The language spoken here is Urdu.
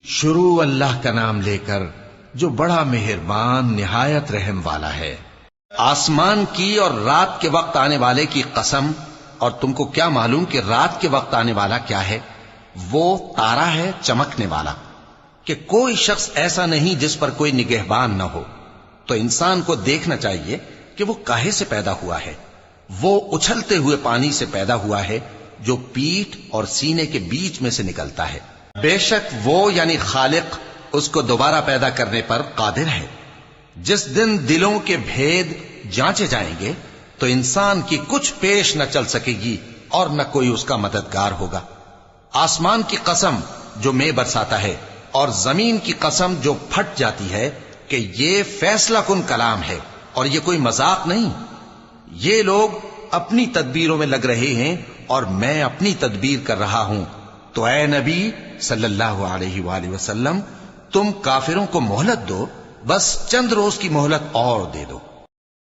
شروع اللہ کا نام لے کر جو بڑا مہربان نہایت رحم والا ہے۔ آسمان کی اور رات کے وقت آنے والے کی قسم، اور تم کو کیا معلوم کہ رات کے وقت آنے والا کیا ہے؟ وہ تارا ہے چمکنے والا، کہ کوئی شخص ایسا نہیں جس پر کوئی نگہبان نہ ہو۔ تو انسان کو دیکھنا چاہیے کہ وہ کاہے سے پیدا ہوا ہے۔ وہ اچھلتے ہوئے پانی سے پیدا ہوا ہے جو پیٹھ اور سینے کے بیچ میں سے نکلتا ہے۔ بے شک وہ یعنی خالق اس کو دوبارہ پیدا کرنے پر قادر ہے۔ جس دن دلوں کے بھید جانچے جائیں گے تو انسان کی کچھ پیش نہ چل سکے گی اور نہ کوئی اس کا مددگار ہوگا۔ آسمان کی قسم جو مے برساتا ہے، اور زمین کی قسم جو پھٹ جاتی ہے، کہ یہ فیصلہ کن کلام ہے اور یہ کوئی مذاق نہیں۔ یہ لوگ اپنی تدبیروں میں لگ رہے ہیں اور میں اپنی تدبیر کر رہا ہوں۔ تو اے نبی صلی اللہ علیہ وآلہ وسلم، تم کافروں کو مہلت دو، بس چند روز کی مہلت اور دے دو۔